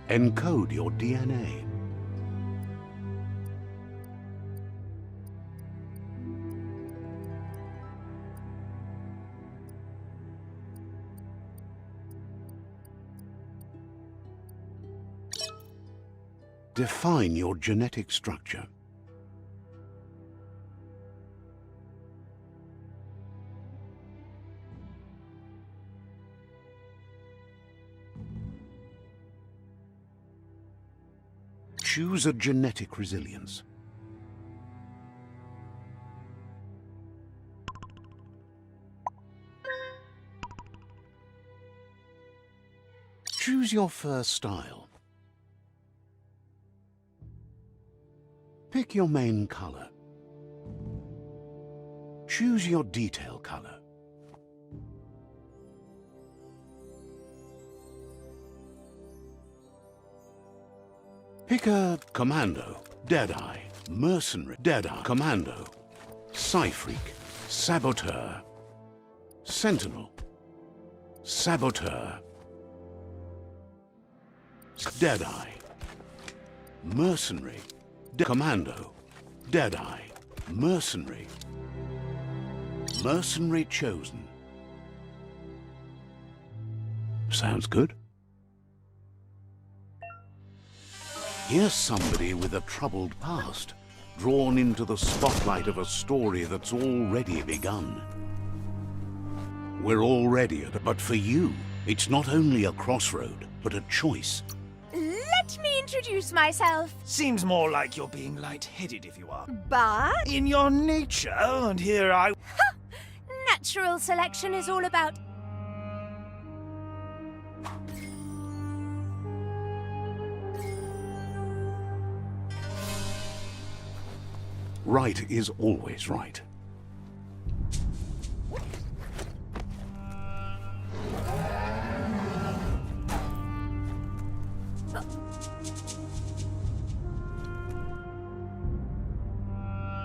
Encode your DNA. Define your genetic structure. Choose a genetic resilience. Choose your fur style. Pick your main color. Choose your detail color. Pick a commando, deadeye, mercenary, deadeye, commando, psy-freak, saboteur, sentinel, saboteur, deadeye, mercenary, commando, deadeye, mercenary, mercenary chosen. Sounds good. Here's somebody with a troubled past, drawn into the spotlight of a story that's already begun. We're already at it, but for you, it's not only a crossroad, but a choice. Let me introduce myself. Seems more like you're being light-headed if you are. But In your nature, and here I... natural selection is all about... Right is always right.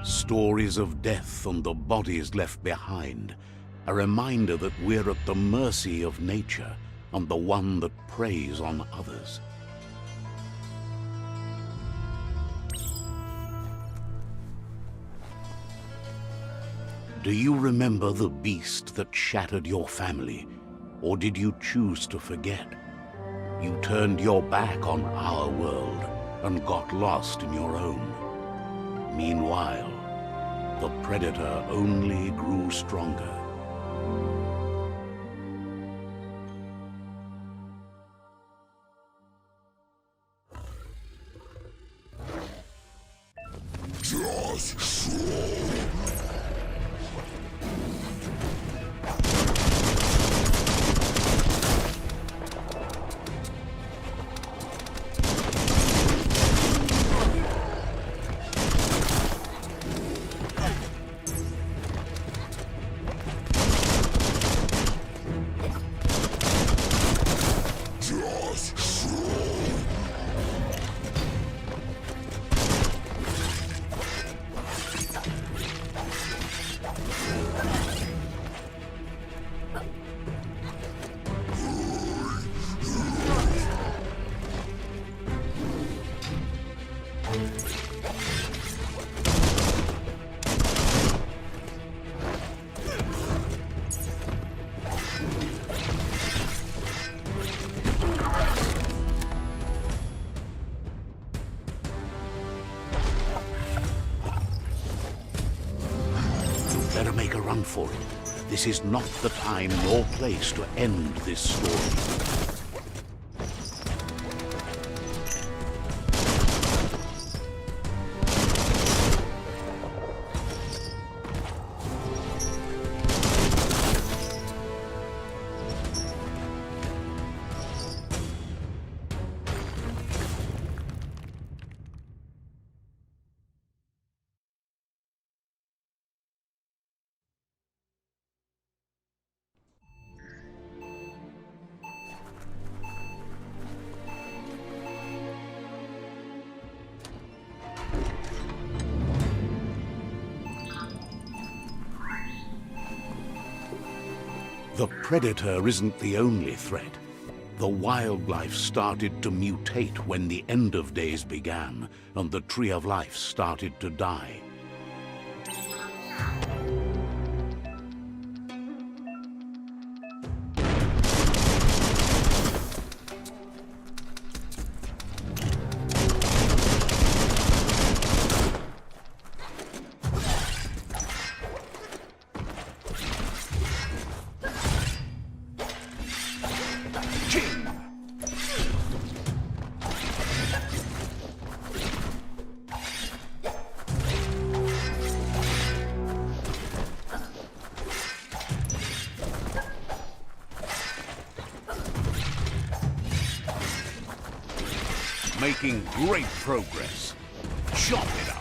Stories of death and the bodies left behind, a reminder that we're at the mercy of nature and the one that preys on others. Do you remember the beast that shattered your family, or did you choose to forget? You turned your back on our world and got lost in your own. Meanwhile, the predator only grew stronger. Better make a run for it. This is not the time nor place to end this story. The predator isn't the only threat. The wildlife started to mutate when the end of days began, and the tree of life started to die. Making great progress. Chop it up.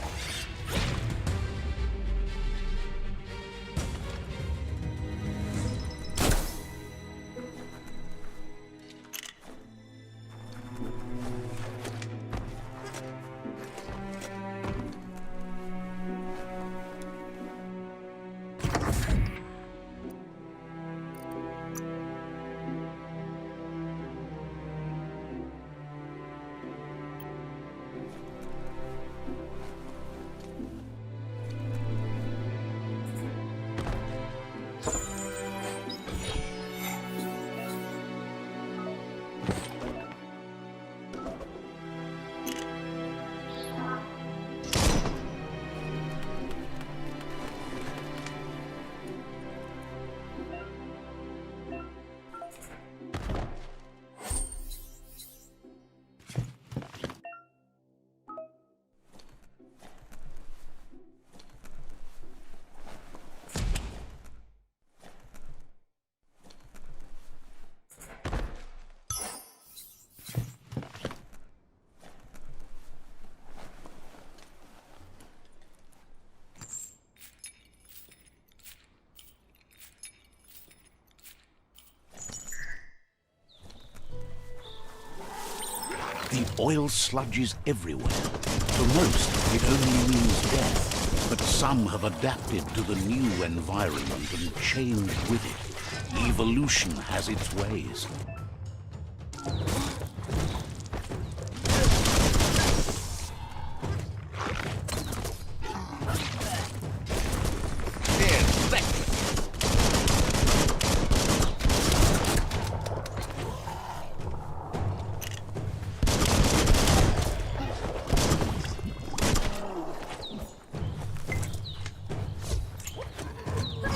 The oil sludges everywhere. For most, it only means death. But some have adapted to the new environment and changed with it. Evolution has its ways.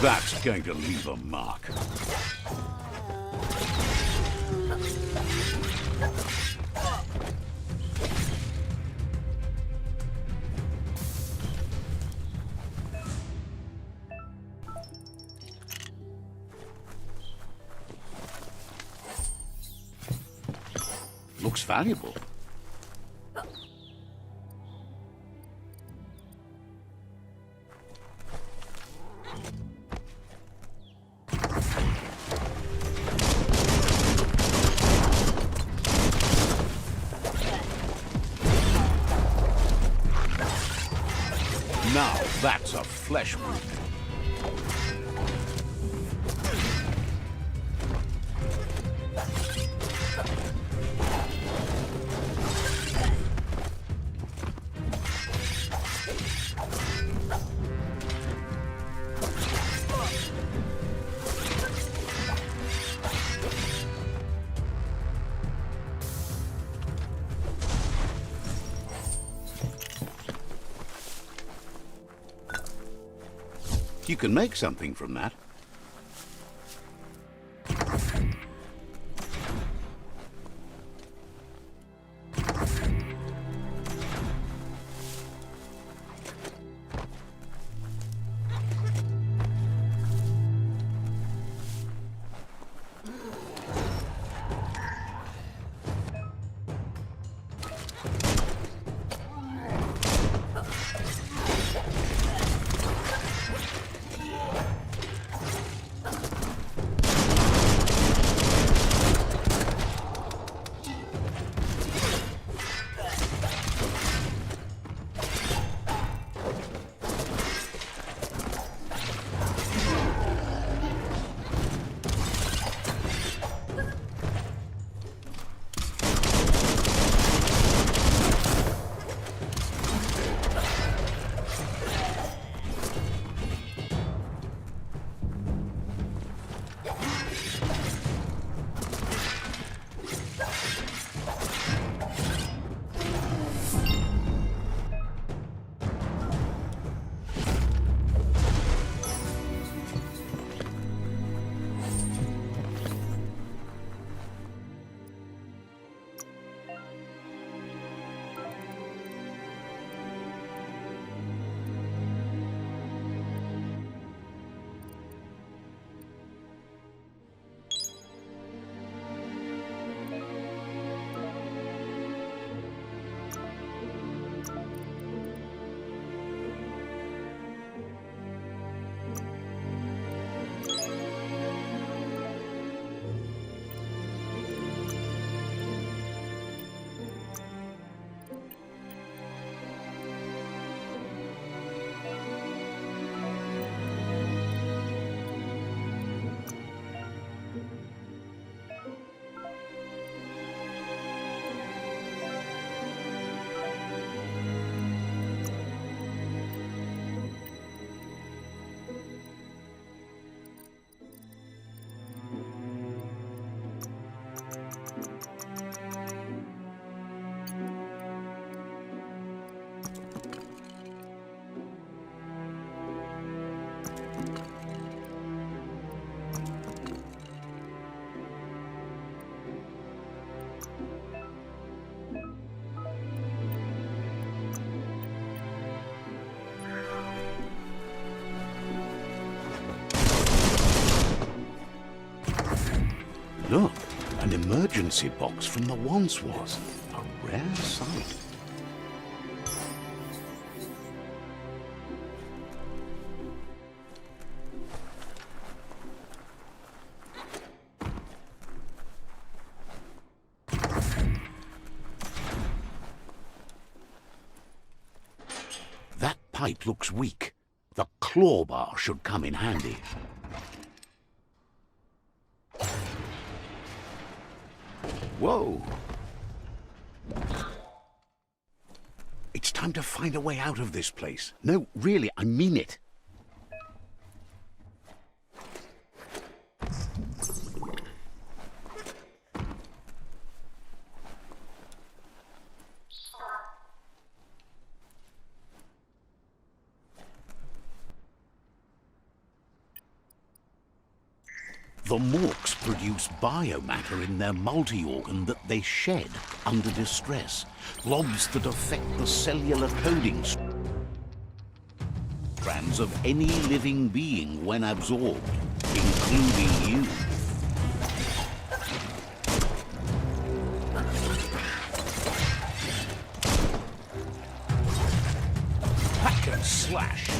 That's going to leave a mark. Looks valuable. Now that's a flesh wound. You can make something from that. Look, an emergency box from the once was. A rare sight. That pipe looks weak. The claw bar should come in handy. Whoa! It's time to find a way out of this place. No, really, I mean it. The Morks produce biomatter in their multi-organ that they shed under distress. Blobs that affect the cellular coding strands of any living being when absorbed, including you. Hack and slash.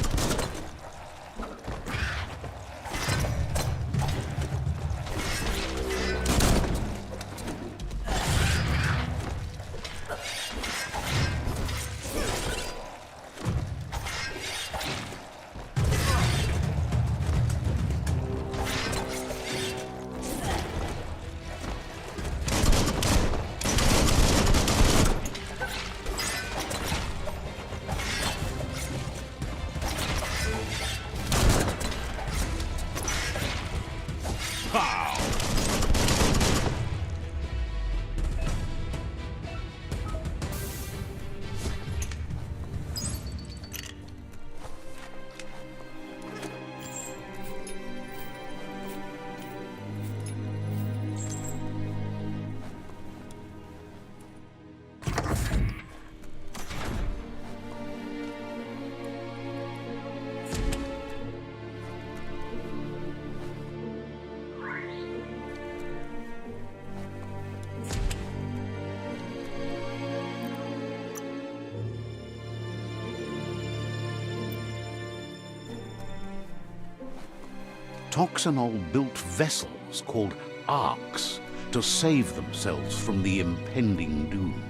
Toxanol built vessels called arks to save themselves from the impending doom.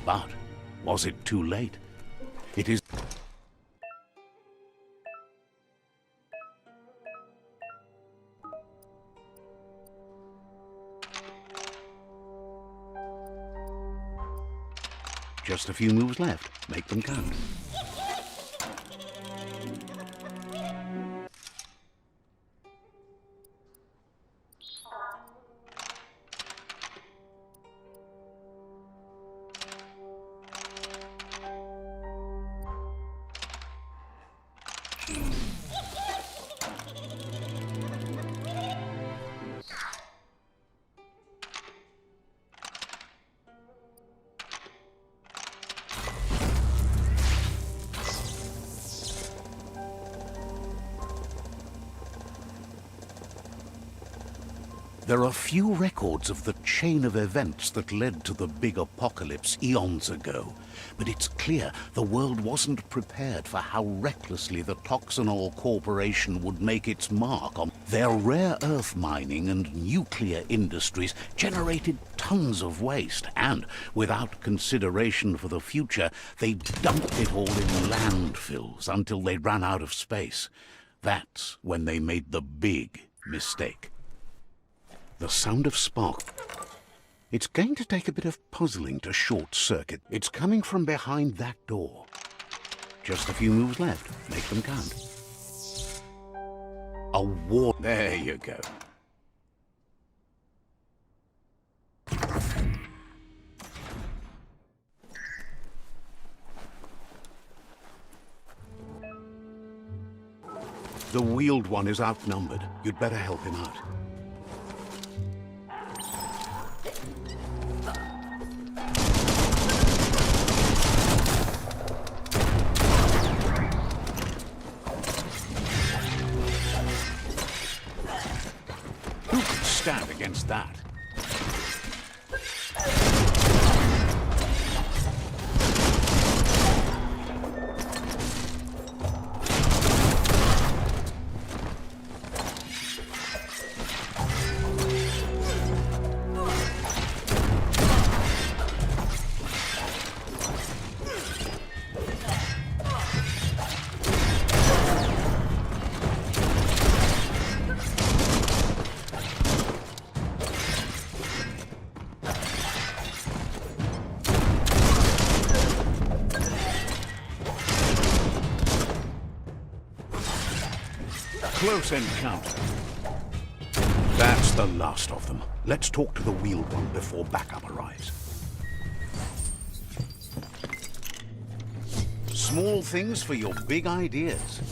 But was it too late? It is... Just a few moves left. Make them count. There are few records of the chain of events that led to the big apocalypse eons ago, but it's clear the world wasn't prepared for how recklessly the Toxanol Corporation would make its mark on their rare earth mining and nuclear industries generated tons of waste, and without consideration for the future, they dumped it all in landfills until they ran out of space. That's when they made the big mistake. The sound of spark. It's going to take a bit of puzzling to short-circuit. It's coming from behind that door. Just a few moves left. Make them count. A war... There you go. The wheeled one is outnumbered. You'd better help him out. Who could stand against that? close encounter. That's the last of them. Let's talk to the wheeled one before backup arrives. Small things for your big ideas.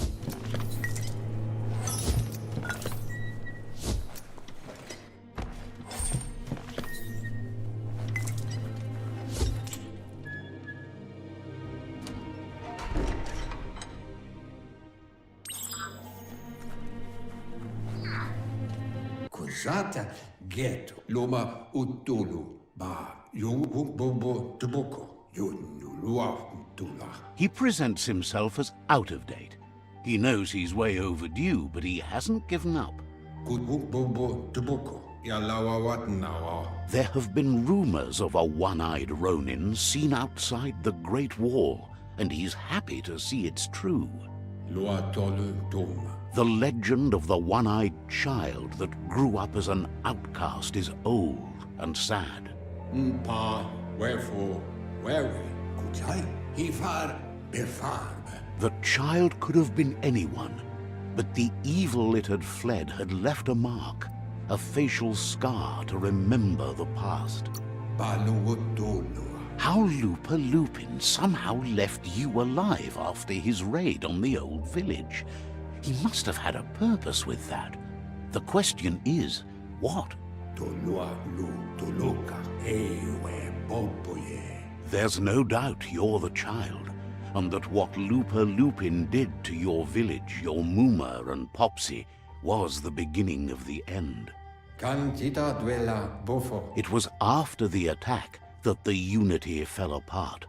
Kuzata get loma utulu ba yung bobo tuboko yun lua tula. He presents himself as out of date. He knows he's way overdue, but he hasn't given up. Bobo tuboko yalawa wat nawa. There have been rumors of a one-eyed Ronin seen outside the Great Wall, and he's happy to see it's true. Lua tolu tum. The legend of the one-eyed child that grew up as an outcast is old and sad. Pa wherefore where kujai hifar befarb. The child could have been anyone, but the evil it had fled had left a mark, a facial scar to remember the past. Baluotulu. How Lupa Lupin somehow left you alive after his raid on the old village. He must have had a purpose with that. The question is, what? Tolua lu toluka ewe boboye. There's no doubt you're the child, and that what Lupa Lupin did to your village, your Muma and Popsy, was the beginning of the end. Cantita duela bofo. It was after the attack that the unity fell apart.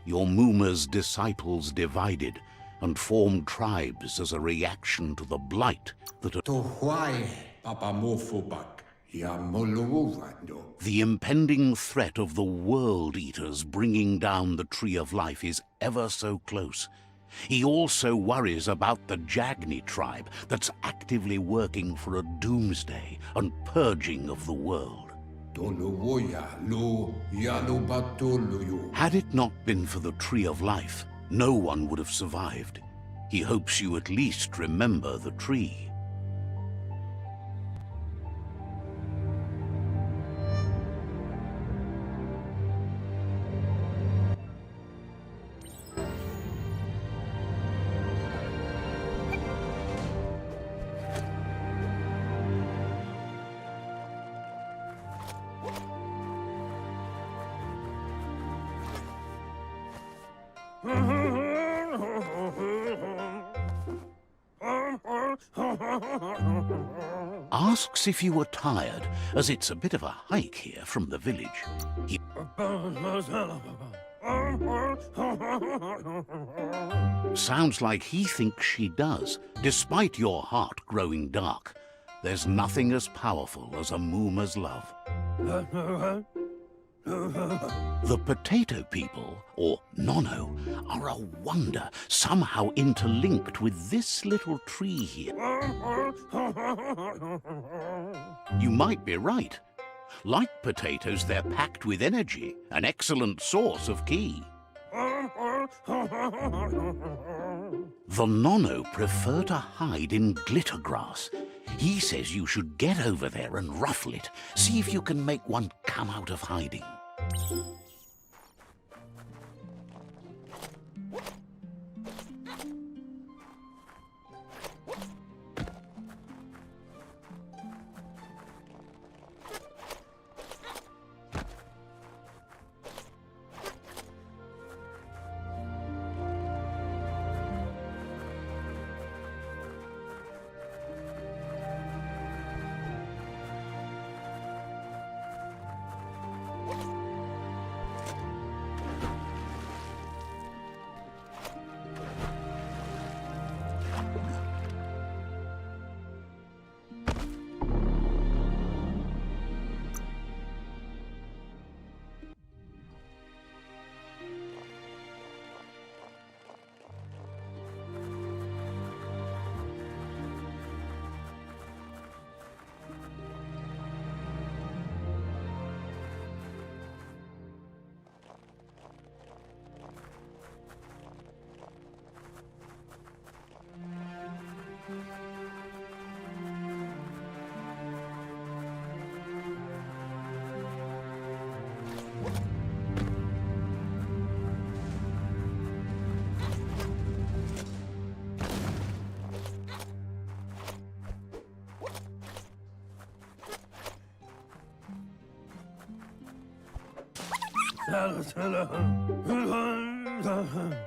Your Muma's disciples divided and formed tribes as a reaction to the blight that had... To why papa mofobak ya moluwando. The impending threat of the World Eaters bringing down the Tree of Life is ever so close. He also worries about the Jagni tribe that's actively working for a doomsday and purging of the world. Toluwoya lu yalu batuluyu. Had it not been for the Tree of Life, no one would have survived. He hopes you at least remember the tree. Asks if you were tired, as it's a bit of a hike here from the village. Sounds like he thinks she does, despite your heart growing dark. There's nothing as powerful as a Muma's love. The potato people, or Nono, are a wonder, somehow interlinked with this little tree here. You might be right. Like potatoes, they're packed with energy, an excellent source of ki. The Nono prefer to hide in glitter grass. He says you should get over there and ruffle it. See if you can make one come out of hiding.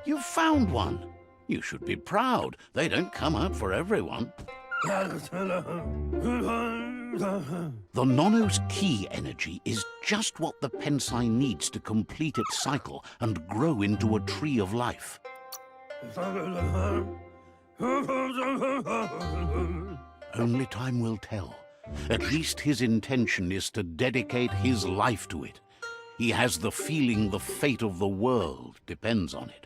You've found one. You should be proud. They don't come out for everyone. The Nono's key energy is just what the Pensai needs to complete its cycle and grow into a tree of life. Only time will tell. At least his intention is to dedicate his life to it. He has the feeling the fate of the world depends on it.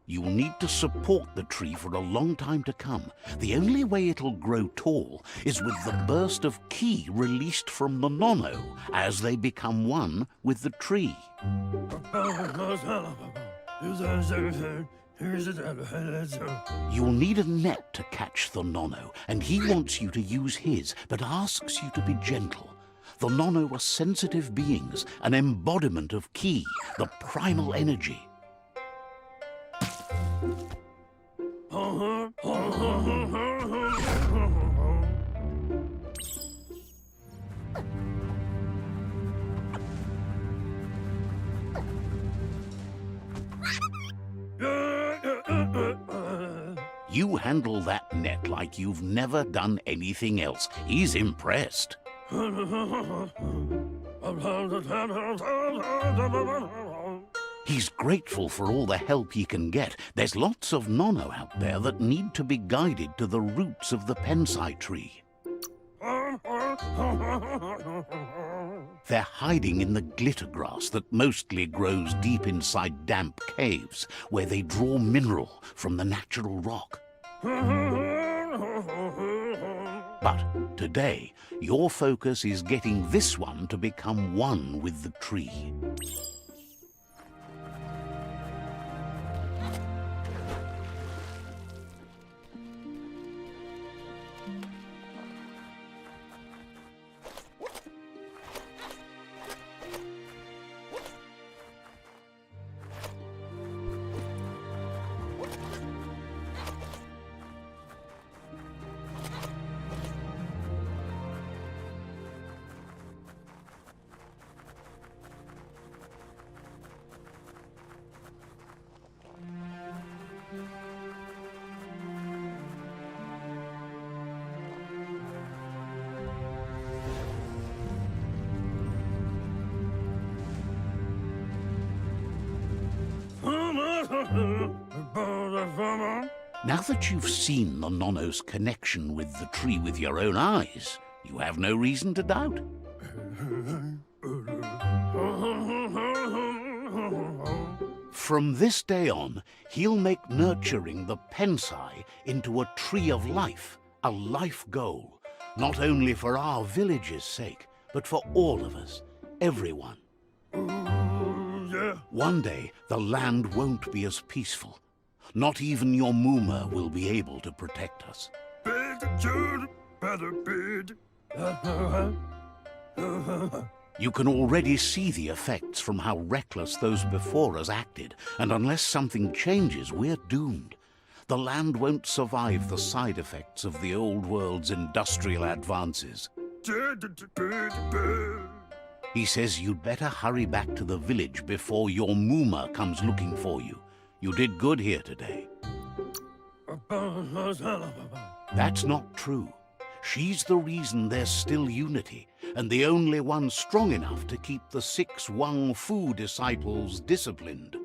You'll need to support the tree for a long time to come. The only way it'll grow tall is with the burst of ki released from the Nono as they become one with the tree. You'll need a net to catch the Nono, and he wants you to use his, but asks you to be gentle. The Nono are sensitive beings, an embodiment of ki, the primal energy. You handle that net like you've never done anything else. He's impressed. He's grateful for all the help he can get. There's lots of Nono out there that need to be guided to the roots of the Pensai tree. They're hiding in the glitter grass that mostly grows deep inside damp caves, where they draw mineral from the natural rock. But today, your focus is getting this one to become one with the tree. Now that you've seen the Nono's connection with the tree with your own eyes, you have no reason to doubt. From this day on, he'll make nurturing the Pensai into a tree of life, a life goal, not only for our village's sake, but for all of us, everyone. One day, the land won't be as peaceful. Not even your Muma will be able to protect us. You can already see the effects from how reckless those before us acted, and unless something changes, we're doomed. The land won't survive the side effects of the old world's industrial advances. He says you'd better hurry back to the village before your Muma comes looking for you. You did good here today. That's not true. She's the reason there's still unity, and the only one strong enough to keep the 6 Wang Fu disciples disciplined.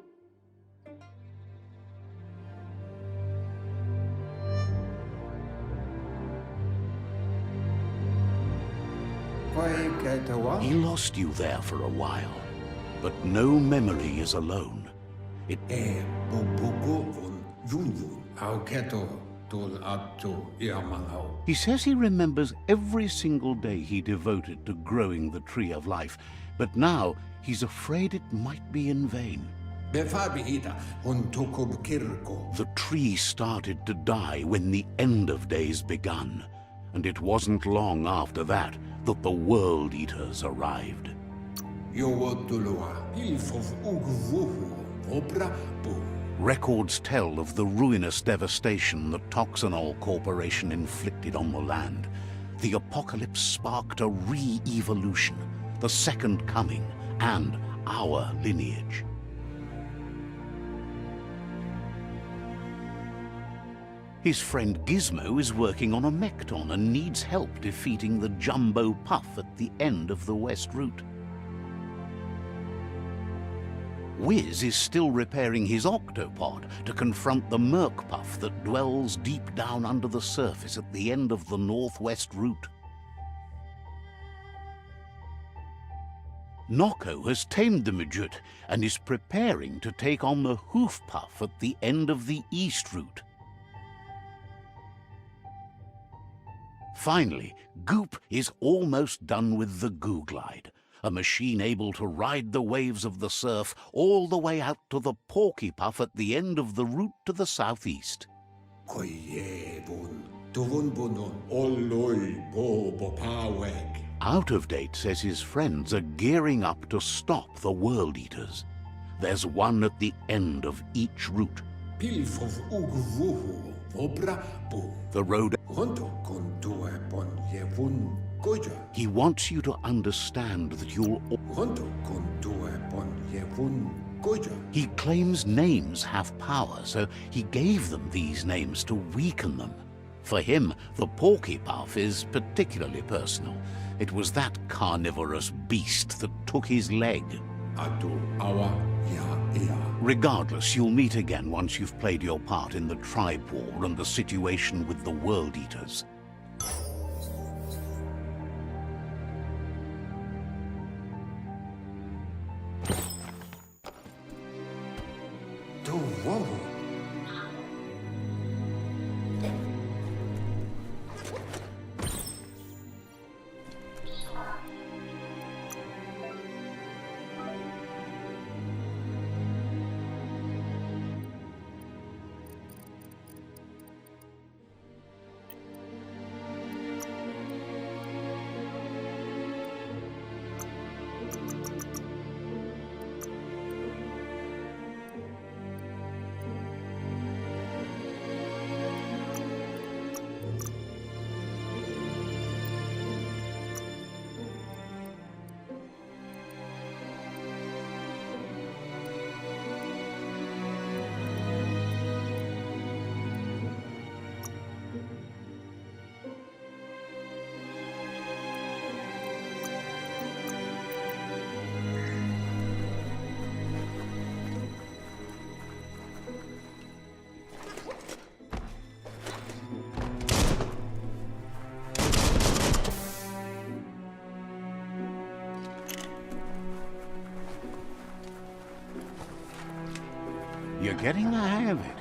He lost you there for a while, but no memory is alone. He says he remembers every single day he devoted to growing the tree of life, but now he's afraid it might be in vain. The tree started to die when the end of days begun, and it wasn't long after that that the World Eaters arrived. Records tell of the ruinous devastation the Toxanol Corporation inflicted on the land. the apocalypse sparked a re-evolution, the second coming, and our lineage. His friend Gizmo is working on a Mekton and needs help defeating the Jumbo Puff at the end of the West Route. Wiz is still repairing his octopod to confront the Merc Puff that dwells deep down under the surface at the end of the Northwest Route. Nocco has tamed the Midget and is preparing to take on the Hoof Puff at the end of the East Route. Finally, Goop is almost done with the Goo Glide, a machine able to ride the waves of the surf all the way out to the Porky Puff at the end of the route to the southeast. Out of Date says his friends are gearing up to stop the World Eaters. There's one at the end of each route. The road. He wants you to understand that you'll. He claims names have power, so he gave them these names to weaken them. For him, the Porky Puff is particularly personal. It was that carnivorous beast that took his leg. Regardless, you'll meet again once you've played your part in the tribe war and the situation with the World Eaters. You're getting the hang of it.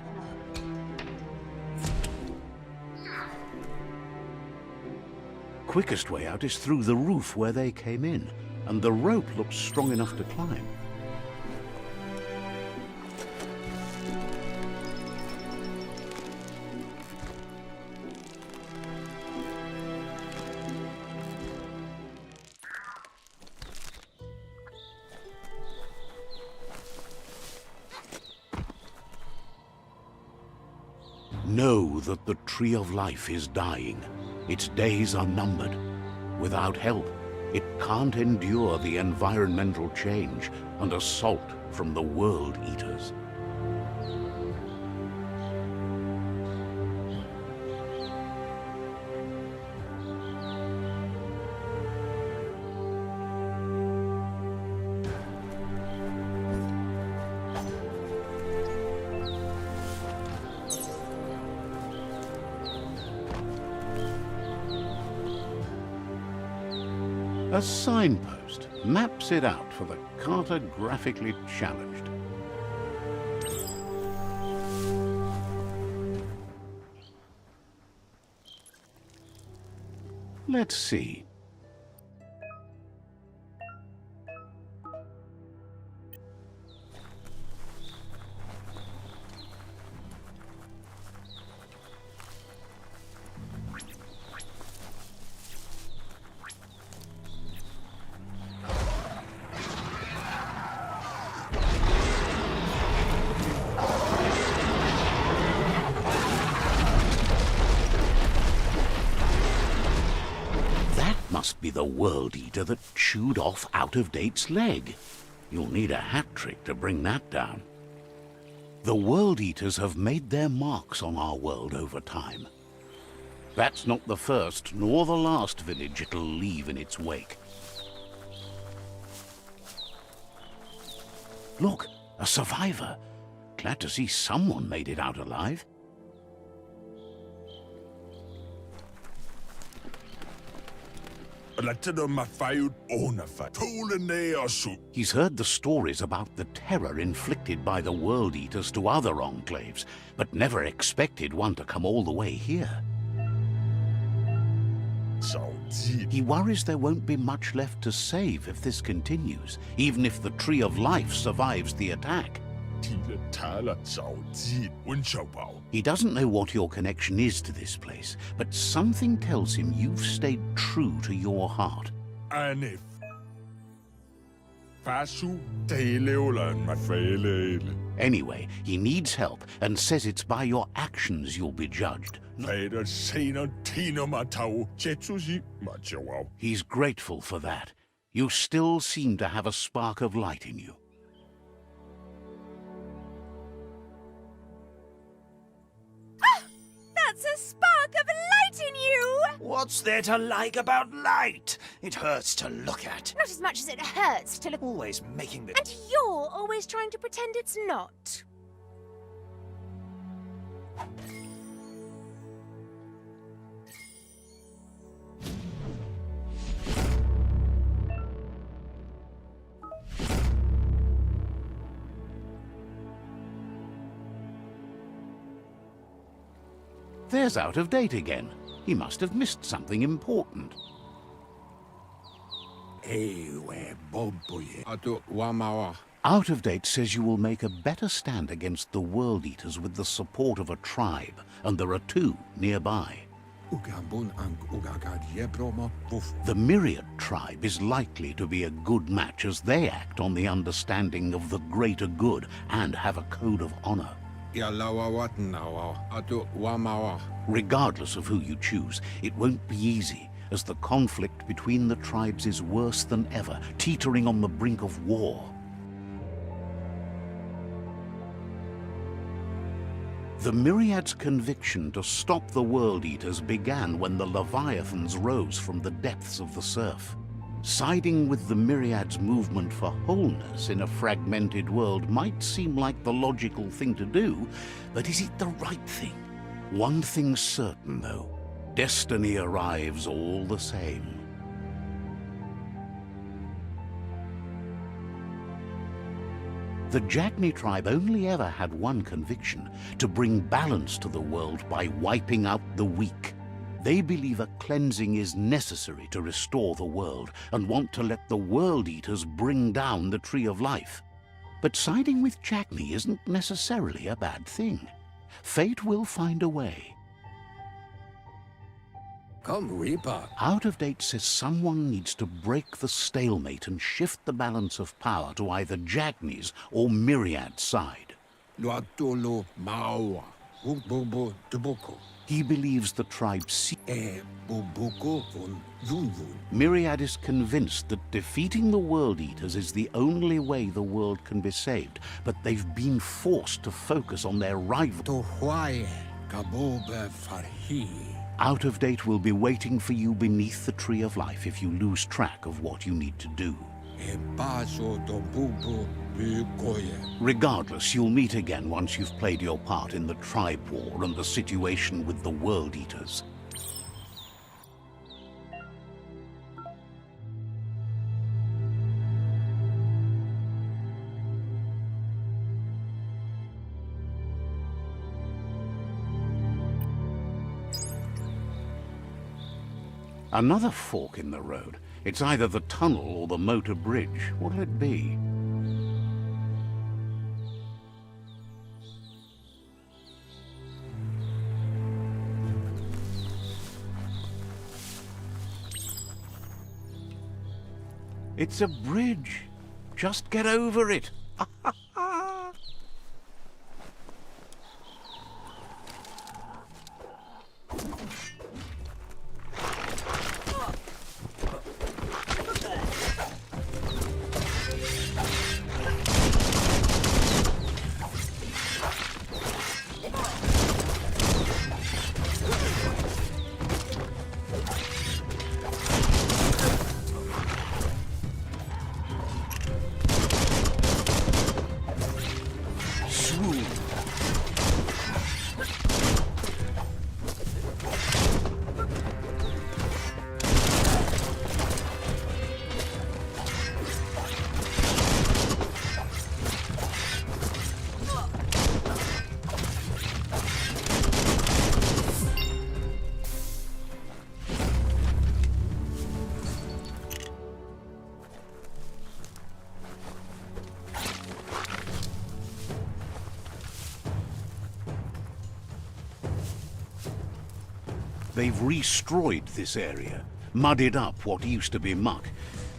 Quickest way out is through the roof where they came in, and the rope looks strong enough to climb. Know that the Tree of Life is dying. Its days are numbered. Without help, it can't endure the environmental change and assault from the World Eaters. A signpost maps it out for the cartographically challenged. Let's see. must be the World Eater that chewed off Out-of-Date's leg. You'll need a hat trick to bring that down. The World Eaters have made their marks on our world over time. That's not the first nor the last village it'll leave in its wake. Look, a survivor. Glad to see someone made it out alive. He's heard the stories about the terror inflicted by the World Eaters to other enclaves, but never expected one to come all the way here. He worries there won't be much left to save if this continues, even if the Tree of Life survives the attack. He doesn't know what your connection is to this place, but something tells him you've stayed true to your heart. Anyway, he needs help and says it's by your actions you'll be judged. He's grateful for that. You still seem to have a spark of light in you. That's a spark of light in you! What's there to like about light? It hurts to look at. Not as much as it hurts to look... Always making the... And you're always trying to pretend it's not. There's Out-of-Date again. He must have missed something important. Out-of-Date says you will make a better stand against the World Eaters with the support of a tribe, and there are two nearby. The Myriad tribe is likely to be a good match as they act on the understanding of the greater good and have a code of honor. Regardless of who you choose, it won't be easy, as the conflict between the tribes is worse than ever, teetering on the brink of war. The Myriad's conviction to stop the World Eaters began when the Leviathans rose from the depths of the surf. Siding with the Myriad's movement for wholeness in a fragmented world might seem like the logical thing to do, but is it the right thing? One thing's certain, though. Destiny arrives all the same. The Jagni tribe only ever had one conviction: to bring balance to the world by wiping out the weak. They believe a cleansing is necessary to restore the world and want to let the World Eaters bring down the Tree of Life. But siding with Jagni isn't necessarily a bad thing. Fate will find a way. Come, Reaper. Out-of-Date says someone needs to break the stalemate and shift the balance of power to either Jagni's or Myriad's side. Luatolo Maua. Bobo Toboko. He believes the tribe Boboko von Yunvun. Myriad is convinced that defeating the World Eaters is the only way the world can be saved, but they've been forced to focus on their rival. Tohuaye Kabobe Farhi. Out-of-Date will be waiting for you beneath the Tree of Life if you lose track of what you need to do. Regardless, you'll meet again once you've played your part in the tribe war and the situation with the World Eaters. Another fork in the road. It's either the tunnel or the motor bridge. What'll it be? It's a bridge. Just get over it. They've destroyed this area, muddied up what used to be muck,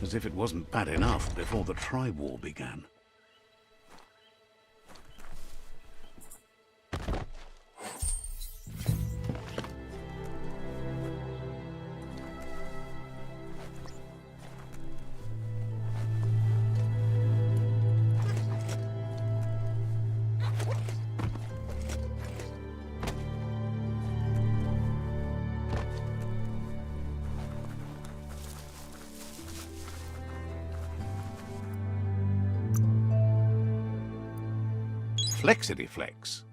as if it wasn't bad enough before the tribe war began. Flexity flex.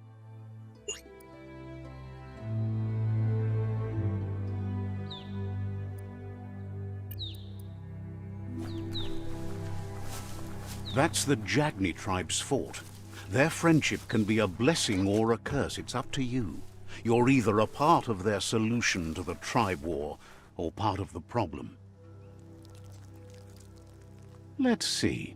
That's the Jagni tribe's fort. Their friendship can be a blessing or a curse. It's up to you. You're either a part of their solution to the tribe war or part of the problem. Let's see.